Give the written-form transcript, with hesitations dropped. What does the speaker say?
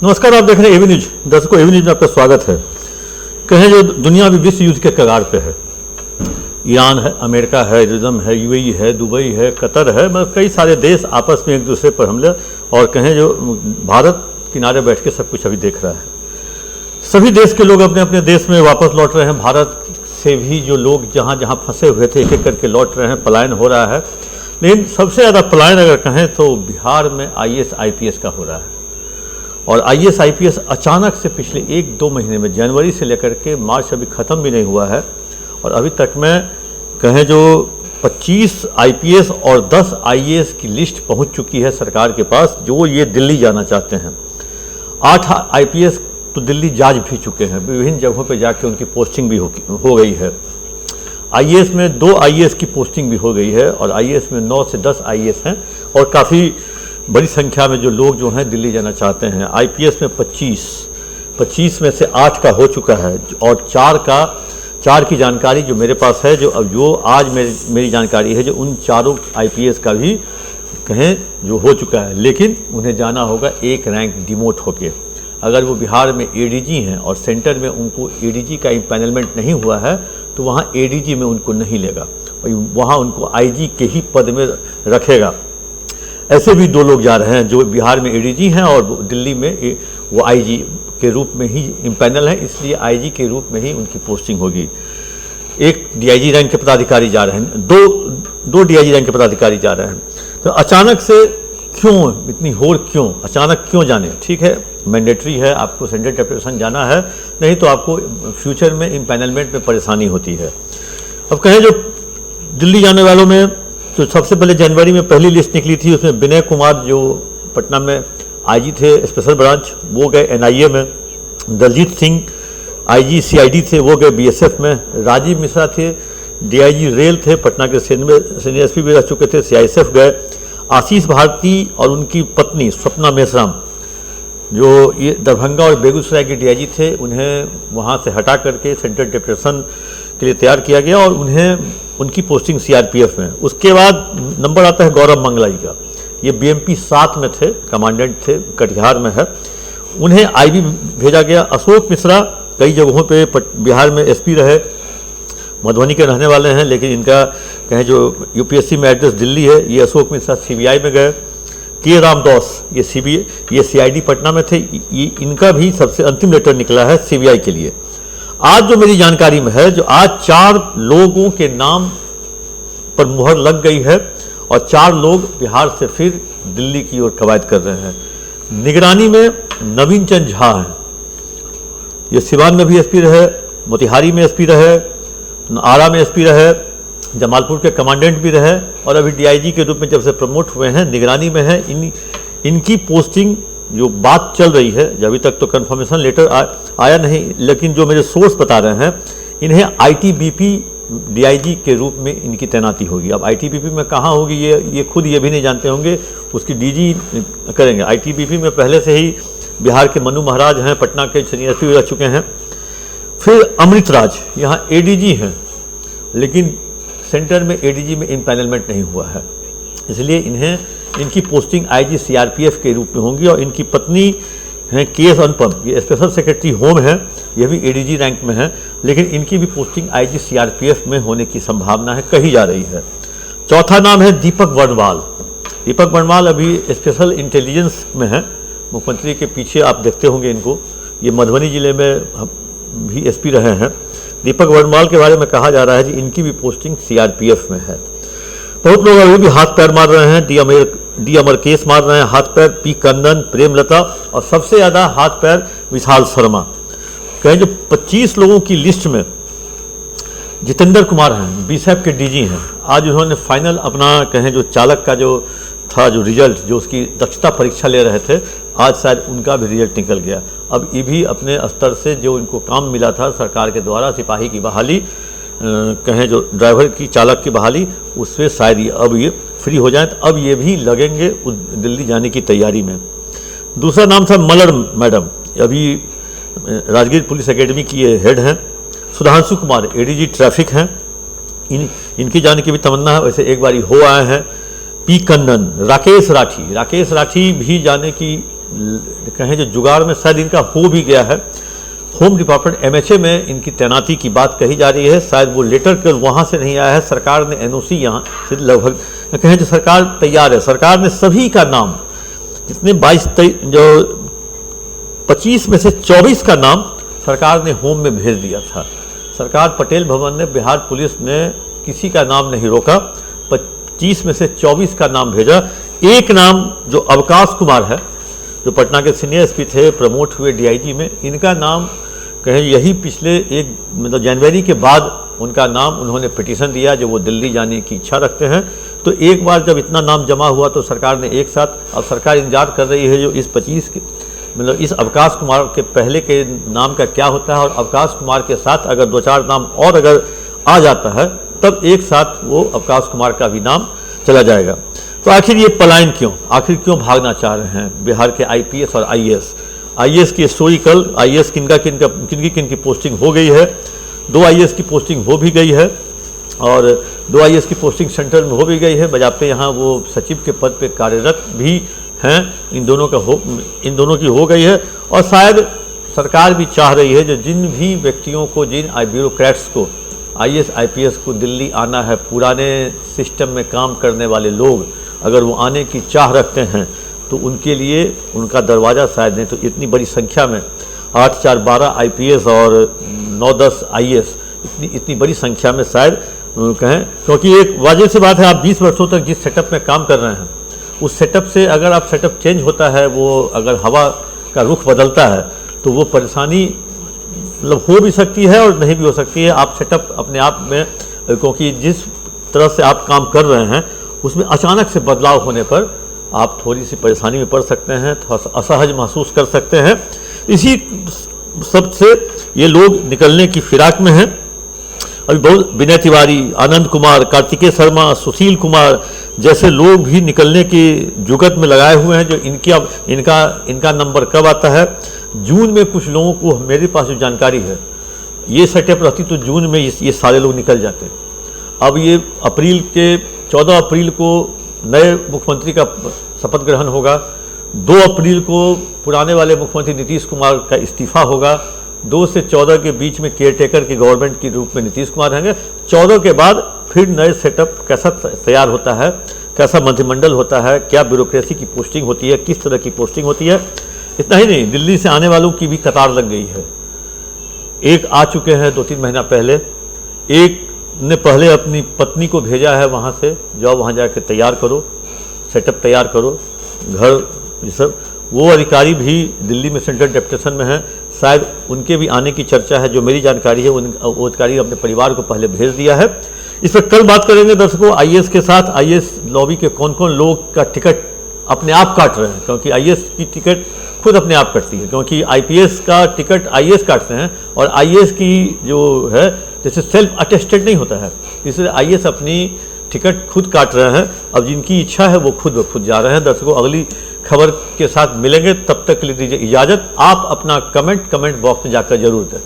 नमस्कार, आप देख रहे हैं एबी न्यूज। दर्शकों, एबी न्यूज में आपका स्वागत है। कहें जो दुनिया भी विश्व युद्ध के कगार पे है। ईरान है, अमेरिका है, इरान है, यूएई है, दुबई है, कतर है, मतलब कई सारे देश आपस में एक दूसरे पर हमले, और कहें जो भारत किनारे बैठ के सब कुछ अभी देख रहा है। सभी देश के लोग अपने अपने देश में वापस लौट रहे हैं। भारत से भी जो लोग जहाँ जहाँ फंसे हुए थे एक एक करके लौट रहे हैं, पलायन हो रहा है। लेकिन सबसे ज़्यादा पलायन अगर कहें तो बिहार में आईएएस आईपीएस का हो रहा है। और आईएएस आईपीएस अचानक से पिछले 1-2 महीने में, जनवरी से लेकर के मार्च अभी ख़त्म भी नहीं हुआ है, और अभी तक में कहें जो 25 आईपीएस और 10 आईएएस की लिस्ट पहुंच चुकी है सरकार के पास, जो ये दिल्ली जाना चाहते हैं। 8 आईपीएस तो दिल्ली जा भी चुके हैं, विभिन्न जगहों पे जाके उनकी पोस्टिंग भी हो गई है। आईएएस में 2 आईएएस की पोस्टिंग भी हो गई है, और आईएएस में 9 से 10 आईएएस हैं, और काफ़ी बड़ी संख्या में जो लोग जो हैं दिल्ली जाना चाहते हैं। आईपीएस में 25 में से 8 का हो चुका है, और 4 की जानकारी जो मेरे पास है, जो आज मेरी जानकारी है, जो उन 4 आईपीएस का भी कहें जो हो चुका है। लेकिन उन्हें जाना होगा एक रैंक डिमोट होके। अगर वो बिहार में एडीजी हैं और सेंटर में उनको एडीजी का इम्पैनलमेंट नहीं हुआ है, तो वहाँ एडीजी में उनको नहीं लेगा, वहाँ उनको आईजी के ही पद में रखेगा। ऐसे भी 2 लोग जा रहे हैं जो बिहार में एडीजी हैं, और दिल्ली में वो आईजी के रूप में ही इम्पैनल है, इसलिए आईजी के रूप में ही उनकी पोस्टिंग होगी। एक डीआईजी रैंक के पदाधिकारी जा रहे हैं, दो डीआईजी रैंक के पदाधिकारी जा रहे हैं। तो अचानक से क्यों इतनी होड़, क्यों अचानक क्यों जाने? ठीक है, मैंडेटरी है, आपको सेंट्रल डेपुटेशन जाना है, नहीं तो आपको फ्यूचर में इम्पैनलमेंट में परेशानी होती है। अब कहें जो दिल्ली जाने वालों में तो सबसे पहले जनवरी में पहली लिस्ट निकली थी, उसमें विनय कुमार जो पटना में आईजी थे स्पेशल ब्रांच, वो गए एनआईए में। दलजीत सिंह आईजी सीआईडी थे, वो गए बीएसएफ में। राजीव मिश्रा थे, डीआईजी रेल थे, पटना के सीनियर एसपी भी रह चुके थे, सीआईएसएफ गए। आशीष भारती और उनकी पत्नी स्वप्ना मेश्राम, जो ये दरभंगा और बेगूसराय के डीआईजी थे, उन्हें वहाँ से हटा करके सेंट्रल डेपुटेशन के लिए तैयार किया गया, और उनकी पोस्टिंग सीआरपीएफ में। उसके बाद नंबर आता है गौरव मंगलाई का, ये बीएमपी 7 में थे, कमांडेंट थे, कटिहार में है, उन्हें आईबी भेजा गया। अशोक मिश्रा कई जगहों पे बिहार में एसपी रहे, मधुबनी के रहने वाले हैं, लेकिन इनका कहें जो यूपीएससी में एड्रेस दिल्ली है। ये अशोक मिश्रा सीबीआई में गए। के रामदास ये सीआईडी पटना में थे, ये इनका भी सबसे अंतिम लेटर निकला है सीबीआई के लिए। आज जो मेरी जानकारी में है, जो आज 4 लोगों के नाम पर मुहर लग गई है, और 4 लोग बिहार से फिर दिल्ली की ओर कवायद कर रहे हैं। निगरानी में नवीन चंद झा हैं, ये सिवान में भी एसपी रहे, मोतिहारी में एसपी रहे, आरा में एसपी रहे, जमालपुर के कमांडेंट भी रहे, और अभी डीआईजी के रूप में जब से प्रमोट हुए हैं निगरानी में है। इनकी पोस्टिंग जो बात चल रही है, अभी तक तो कंफर्मेशन लेटर आया नहीं, लेकिन जो मेरे सोर्स बता रहे हैं, इन्हें आईटीबीपी डीआईजी के रूप में इनकी तैनाती होगी। अब आईटीबीपी में कहाँ होगी ये खुद ये भी नहीं जानते होंगे, उसकी डीजी करेंगे। आईटीबीपी में पहले से ही बिहार के मनु महाराज हैं, पटना के सीनियर एसपी रह चुके हैं। फिर अमृत राज यहाँ एडीजी हैं, लेकिन सेंटर में एडीजी में इम्पैनलमेंट नहीं हुआ है, इसलिए इनकी पोस्टिंग आईजी सीआरपीएफ के रूप में होंगी। और इनकी पत्नी हैं केएस अनुपम, ये स्पेशल सेक्रेटरी होम है, ये भी एडीजी रैंक में है, लेकिन इनकी भी पोस्टिंग आईजी सीआरपीएफ में होने की संभावना है, कही जा रही है। चौथा नाम है दीपक वर्णवाल। दीपक वर्णवाल अभी स्पेशल इंटेलिजेंस में है, मुख्यमंत्री के पीछे आप देखते होंगे इनको। ये मधुबनी जिले में भी एसपी रहे हैं। दीपक वर्णवाल के बारे में कहा जा रहा है कि इनकी भी पोस्टिंग सीआरपीएफ में है। बहुत लोग अभी भी हाथ पैर मार रहे हैं, डी अमरकेश मार रहे हैं हाथ पैर, पी कन्नन, प्रेमलता, और सबसे ज़्यादा हाथ पैर विशाल शर्मा। कहें जो 25 लोगों की लिस्ट में जितेंद्र कुमार हैं, बीएसएफ के डीजी हैं। आज उन्होंने फाइनल अपना कहें जो चालक का जो था जो रिजल्ट, जो उसकी दक्षता परीक्षा ले रहे थे, आज शायद उनका भी रिजल्ट निकल गया। अब ये भी अपने स्तर से जो इनको काम मिला था सरकार के द्वारा, सिपाही की बहाली, कहें जो ड्राइवर की, चालक की बहाली, उससे शायद अब ये फ्री हो जाए, तो अब ये भी लगेंगे दिल्ली जाने की तैयारी में। दूसरा नाम था मलर मैडम, अभी राजगीर पुलिस एकेडमी की ये हेड हैं। सुधांशु कुमार एडीजी ट्रैफिक हैं, इनकी जाने की भी तमन्ना है, वैसे एक बारी हो आए हैं। पी कन्नन, राकेश राठी भी जाने की कहें जो जुगाड़ में शायद इनका हो भी गया है। होम डिपार्टमेंट MHA में इनकी तैनाती की बात कही जा रही है, शायद वो लेटर कर वहाँ से नहीं आया है, सरकार ने NOC यहाँ से लगभग कहें जो सरकार तैयार है। सरकार ने सभी का नाम, जितने 25 में से 24 का नाम सरकार ने होम में भेज दिया था। सरकार पटेल भवन ने, बिहार पुलिस ने किसी का नाम नहीं रोका, 25 में से 24 का नाम भेजा। एक नाम जो अवकाश कुमार है, जो पटना के सीनियर SP थे, प्रमोट हुए DIG में, इनका नाम कहें यही पिछले मतलब जनवरी के बाद उनका नाम उन्होंने पिटीशन दिया, जो वो दिल्ली जाने की इच्छा रखते हैं। तो एक बार जब इतना नाम जमा हुआ तो सरकार ने एक साथ, अब सरकार इंतजार कर रही है जो इस 25 के मतलब इस अवकाश कुमार के पहले के नाम का क्या होता है, और अवकाश कुमार के साथ अगर 2-4 नाम और अगर आ जाता है तब एक साथ वो अवकाश कुमार का भी नाम चला जाएगा। तो आखिर ये पलायन क्यों, आखिर क्यों भागना चाह रहे हैं बिहार के IPS और IAS की स्टोरी कल। IAS किनकी पोस्टिंग हो गई है, 2 IAS की पोस्टिंग हो भी गई है और 2 IAS की पोस्टिंग सेंट्रल में हो भी गई है। बजाते यहाँ वो सचिव के पद पे कार्यरत भी हैं, इन दोनों की हो गई है। और शायद सरकार भी चाह रही है जो जिन भी व्यक्तियों को, जिन ब्यूरोक्रेट्स को IAS IPS को दिल्ली आना है, पुराने सिस्टम में काम करने वाले लोग अगर वो आने की चाह रखते हैं तो उनके लिए उनका दरवाज़ा शायद नहीं, तो इतनी बड़ी संख्या में 8-4-12 IPS और 9-10 IAS, इतनी बड़ी संख्या में शायद कहें, क्योंकि एक वाजिब सी बात है, आप 20 वर्षों तक जिस सेटअप में काम कर रहे हैं उस सेटअप से अगर आप सेटअप चेंज होता है, वो अगर हवा का रुख बदलता है तो वो परेशानी मतलब हो भी सकती है और नहीं भी हो सकती है। आप सेटअप अपने आप में, क्योंकि जिस तरह से आप काम कर रहे हैं उसमें अचानक से बदलाव होने पर आप थोड़ी सी परेशानी में पड़ सकते हैं, थोड़ा असहज महसूस कर सकते हैं। इसी सब से ये लोग निकलने की फिराक में हैं। अभी बहुत विनय तिवारी, आनंद कुमार, कार्तिकेय शर्मा, सुशील कुमार जैसे लोग भी निकलने की जुगत में लगाए हुए हैं। जो इनका नंबर कब आता है, जून में कुछ लोगों को, मेरे पास जो जानकारी है, ये सेटअप रहती तो जून में ये सारे लोग निकल जाते। अब ये 14 अप्रैल को नए मुख्यमंत्री का शपथ ग्रहण होगा, 2 अप्रैल को पुराने वाले मुख्यमंत्री नीतीश कुमार का इस्तीफा होगा, 2 से 14 के बीच में केयरटेकर की गवर्नमेंट के रूप में नीतीश कुमार रहेंगे। 14 के बाद फिर नए सेटअप कैसा तैयार होता है, कैसा मंत्रिमंडल होता है, क्या ब्यूरोक्रेसी की पोस्टिंग होती है, किस तरह की पोस्टिंग होती है। इतना ही नहीं, दिल्ली से आने वालों की भी कतार लग गई है। एक आ चुके हैं 2-3 महीना पहले, एक ने पहले अपनी पत्नी को भेजा है वहाँ से, जाओ वहाँ जाकर तैयार करो, सेटअप तैयार करो, घर ये सब। वो अधिकारी भी दिल्ली में सेंट्रल डेप्यूटेशन में हैं, शायद उनके भी आने की चर्चा है। जो मेरी जानकारी है वो अधिकारी अपने परिवार को पहले भेज दिया है। इस पर कल बात करेंगे दर्शकों। IAS के साथ IAS लॉबी के कौन कौन लोग का टिकट अपने आप काट रहे हैं, क्योंकि IAS की टिकट खुद अपने आप कटती है, क्योंकि IPS का टिकट IAS काटते हैं और IAS की जो है जैसे सेल्फ अटेस्टेड नहीं होता है, इसलिए IAS अपनी टिकट खुद काट रहे हैं। अब जिनकी इच्छा है वो खुद जा रहे हैं। दर्शकों अगली खबर के साथ मिलेंगे, तब तक के लिए दीजिए इजाज़त। आप अपना कमेंट बॉक्स में जाकर जरूर दें।